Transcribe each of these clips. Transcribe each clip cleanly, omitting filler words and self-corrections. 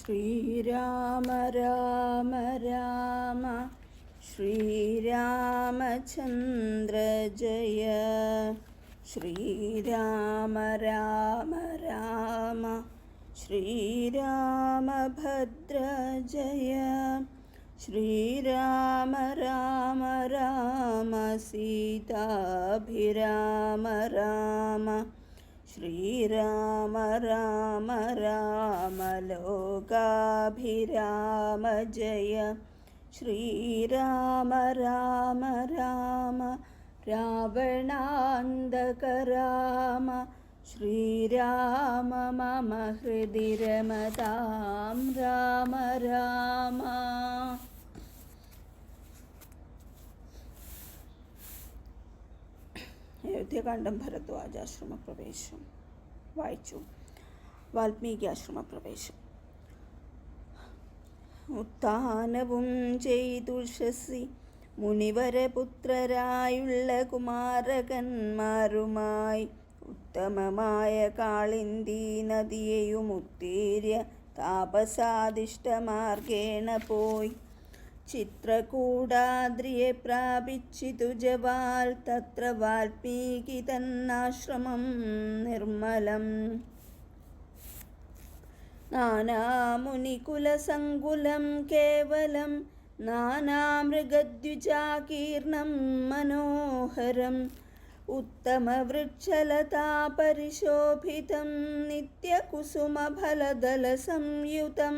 ശ്രീരാമ രാമ രാമ ശ്രീരാമചന്ദ്ര ജയ. ശ്രീരാമ രാമ രാമ ശ്രീരാമഭദ്ര ജയ. ശ്രീരാമ രാമ രാമ സീതാഭിരാമ രാമ. ശ്രീരാമ രാമ രാമ ലോകാഭിരാമ ജയ. ശ്രീരാമ രാമ രാമ രാവണാന്തക രാമ. ശ്രീരാമ മമ ഹൃദി രമതാം രാമ രാമ. അയോധ്യകാന്ഡം ഭരദ്വാജാശ്രമപ്രവേശം വായിച്ചു. വാൽമീകി ആശ്രമപ്രവേശം. ഉത്ഥാനവും ചെയ്തുഷസി മുനിവരപുത്രരായുള്ള കുമാരകന്മാരുമായി ഉത്തമമായ കാളിന്ദി നദിയെയും ഉത്തീര്യ താപസാദിഷ്ടമാർഗേണ പോയി ചിത്രകൂടാദ്രിയെ പ്രാപിച്ചിതു ജവാൽ. തത്ര വാൽമീകി തന്നാശ്രമം നിർമ്മലം. നാനാമുനികുലസങ്കുലം കേവലം നാനാമൃഗദ്വിജാകീർണം മനോഹരം. ഉത്തമവൃക്ഷലതാപരിശോഭിതം നിത്യകുസുമഫലദലസംയുതം.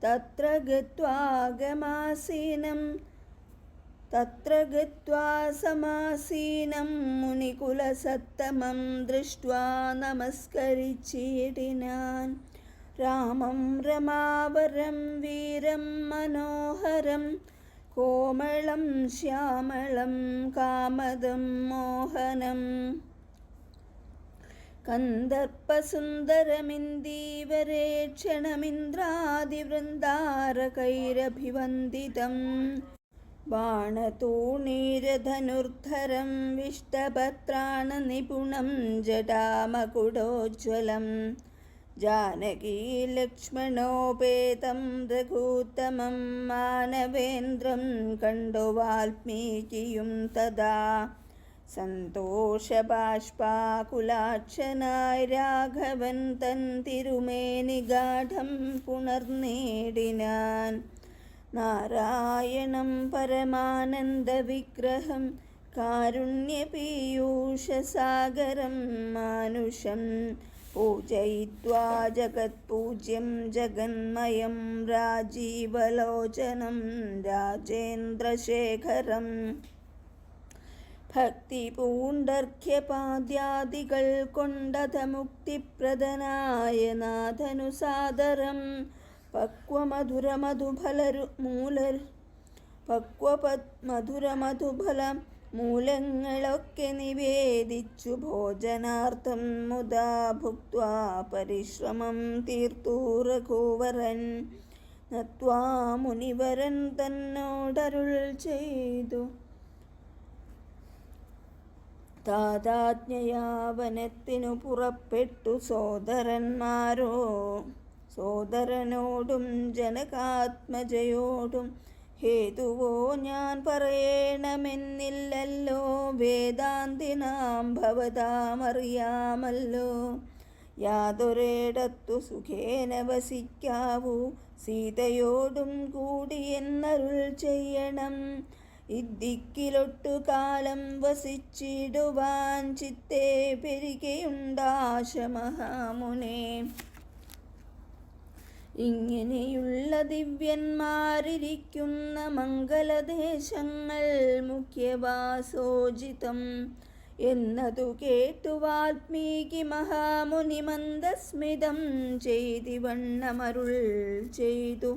തത്ര ഗത്വാ സമാസീനം മുനികുലസത്തമം ദൃഷ്ട്വാ നമസ്കരിച്ചിടിനാൻ. രാമം രമാവരം വീരം മനോഹരം കോമളം ശ്യാമളം കാമദം മോഹനം. കന്ദർപ്പസുന്ദരമിന്ദീവരേക്ഷണമിന്ദ്രാദിവൃന്ദാരകൈരഭിവന്ദിതം. ബാണതൂണീരധനുർധരം വിഷ്ടഭത്രാണനിപുണം ജടാമകുടോജ്വലം. ജാനകീലക്ഷ്മണോപേതം രഘൂത്തമം മാനവേന്ദ്രം കണ്ടു വാൽമീകിയും തഥാ. സന്തോഷബാഷ്പാകുലാക്ഷനായി രാഘവൻ തൻ തിരുമേനി ഗാഠം പുണർനേടിനാൻ. നാരായണം പരമാനന്ദവിഗ്രഹം കാരുണ്യപീയൂഷസാഗരം മാനുഷം പൂജയിത്വാ ജഗത്പൂജ്യം ജഗന്മയം രാജീവലോചനം രാജേന്ദ്രശേഖരം. ഭക്തിപൂണ്ടർഘ്യപാദ്യാദികൾ കൊണ്ടത മുക്തിപ്രദനായ നാഥനു സാദരം പക്വമധുരമധുഫല മൂലങ്ങളൊക്കെ നിവേദിച്ചു ഭോജനാർത്ഥം മുദാ ഭുക്ത്വാ പരിശ്രമം തീർത്തു രഘുവരൻ. നത്വാ മുനിവരൻ തന്നോടരുൾ ചെയ്തു താതാജ്ഞയാ വനത്തിനു പുറപ്പെട്ടു സോദരനോടും ജനകാത്മജയോടും. ഹേതുവോ ഞാൻ പറയണമെന്നില്ലല്ലോ വേദാന്തിനാം ഭവതാമറിയാമല്ലോ. യാതൊരിടത്തു സുഖേന വസിക്കാവൂ സീതയോടും കൂടി എന്നരുൾ ചെയ്യണം. ഇദ്ദിക്കിലൊട്ടു കാലം വസിച്ചിടുവാൻ ചിത്തേ പെരുകയുണ്ടാശ മഹാമുനേ. ഇങ്ങനെയുള്ള ദിവ്യന്മാരിരിക്കുന്ന മംഗലദേശങ്ങൾ മുഖ്യവാസോചിതം എന്നതു കേട്ടു വാൽമീകി മഹാമുനി മന്ദസ്മിതം ചെയ്തിവണ്ണമരുൾ ചെയ്തു.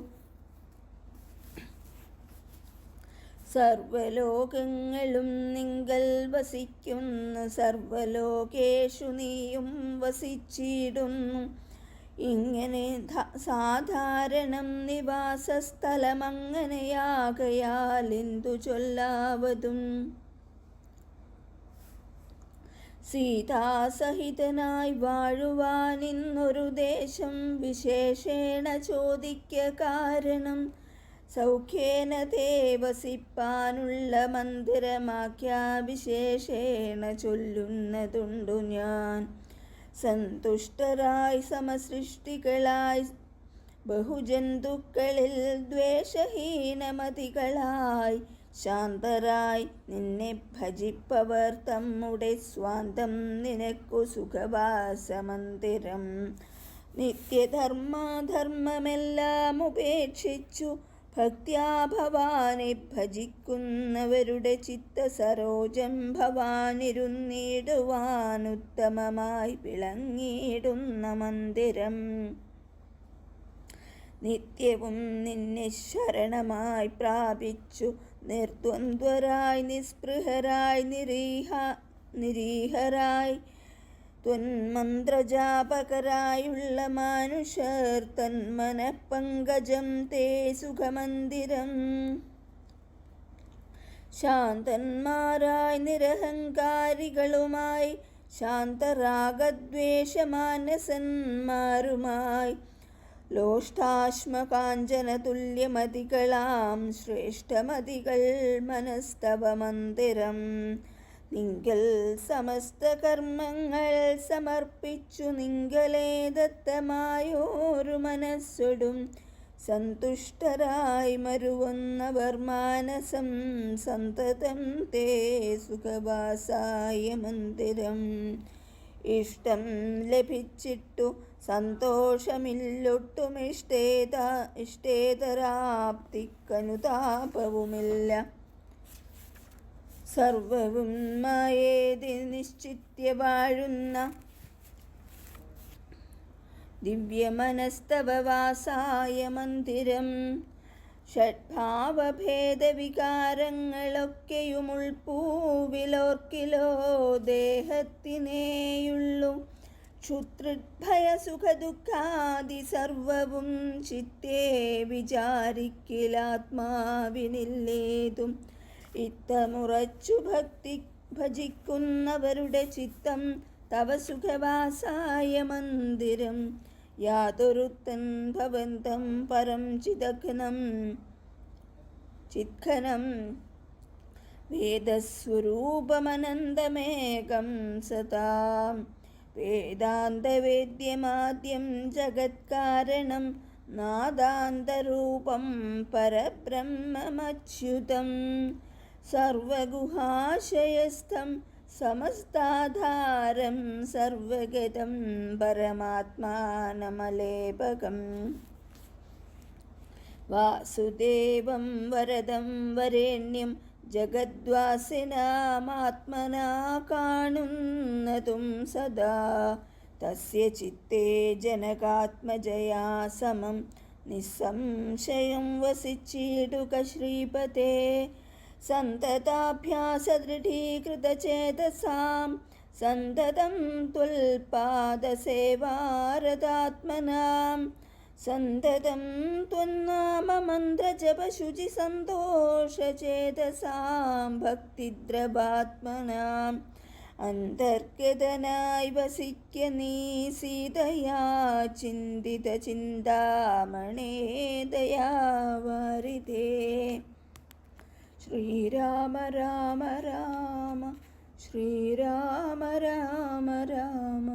സർവലോകങ്ങളും നിങ്കൽ വസിക്കുന്ന സർവലോകേഷു നീയും വസിച്ചിടുന്നു. ഇങ്ങനെ സാധാരണം നിവാസസ്ഥലമങ്ങനെയാകയാൽ എന്തു ചൊല്ലാവതും. സീതാസഹിതനായി വാഴുവാനിന്നൊരു ദേശം വിശേഷേണ ചോദിക്ക കാരണം. സൗഖ്യേന തേ വസിപ്പാനുള്ള മന്ദിരമാഖ്യാ വിശേഷേണ ചൊല്ലുന്നതുണ്ടു ഞാൻ. സന്തുഷ്ടരായി സമസൃഷ്ടികളായി ബഹുജന്തുക്കളിൽ ദ്വേഷഹീനമതികളായി ശാന്തരായി നിന്നെ ഭജിപ്പവർ തമ്മുടെ സ്വാന്തം നിനക്കു സുഖവാസമന്ദിരം. നിത്യധർമാധർമ്മമെല്ലാം ഉപേക്ഷിച്ചു ഭക്ത്യാ ഭവാനെ ഭജിക്കുന്നവരുടെ ചിത്തസരോജം ഭവാനിരുന്നിടുവാനുത്തമമായി വിളങ്ങിയിടുന്ന മന്ദിരം. നിത്യവും നിന്നെ ശരണമായി പ്രാപിച്ചു നിർദ്വന്ദ്വരായി നിസ്പൃഹരായി നിരീഹരായി ത്വന്മന്ത്രജാപകരായുള്ള മനുഷ്യർ തന്മനഃപങ്കജം തേ സുഖമന്ദിരം. ശാന്തന്മാരായി നിരഹങ്കാരികളുമായി ശാന്തരാഗദ്വേഷമാനസന്മാരുമായി ലോഷ്ടാശ്മകാഞ്ചനതുല്യമതികളാം ശ്രേഷ്ഠമതികൾ മനസ്തവ മന്ദിരം. നിങ്കൽ സമസ്ത കർമ്മങ്ങൾ സമർപ്പിച്ചു നിങ്കലേ ദത്തമായോരു മനസ്സൊടും സന്തുഷ്ടരായി മരുവുന്നവർ മാനസം സന്തതം തേ സുഖവാസായ മന്ദിരം. ഇഷ്ടം ലഭിച്ചിട്ടു സന്തോഷമില്ലൊട്ടും ഇഷ്ടേതരാപ്തിക്കനുതാപവുമില്ല. സർവവും മായേതി നിശ്ചിത്യ വാഴുന്ന ദിവ്യമനസ്തവ വാസായ മന്ദിരം. ഷഡ്ഭാവഭേദവികാരങ്ങളൊക്കെയും ഉൾപ്പൂവിലോർക്കിലോ ദേഹത്തിനേയുള്ളൂ. ക്ഷുത്രിഭയസുഖദുഃഖാദി സർവവും ചിത്തേ വിചാരിക്കിലാത്മാവിനില്ലേതും. ഇത്തമുറച്ചു ഭജിക്കുന്നവരുടെ ചിത്തം തവ സുഖവാസായ മന്ദിരം. യാതൊരുത്തൻ ഭവന്തം പരം ചിത്ഘനം വേദസ്വരൂപമനന്തമേകം സതാം. വേദാന്തവേദ്യമാദ്യം ജഗത്കാരണം നാദാന്തരൂപം പരബ്രഹ്മമച്യുതം. സർവഗുഹാശയസ്ഥം സമസ്താധാരം സർവഗതം പരമാത്മാനമലേപകം. വാസുദേവം വരദം വരേണ്യം ജഗദ്വാസിനാമാത്മനാ കാണുന്നതും സദാ. തസ്യ ചിത്തേ ജനകാത്മജയാ സമം നിസ്സംശയം വസിച്ചിടുക ശ്രീപതേ. സന്തതാഭ്യാസദൃഢീകൃതചേതസാം സന്തതം ത്വൽപാദസേവാരതാത്മനാം. സന്തതം ത്വന്നാമമന്ത്രജപശുചിസന്തോഷചേതസാം ഭക്തിദ്രവാത്മനാം. അന്തർഗതനായി വസിക്ക നീ സീതയാ ചിന്തിതചിന്താമണേ ദയാവാരിധേ. ശ്രീരാമ രാമ രാമ ശ്രീരാമ രാമ രാമ.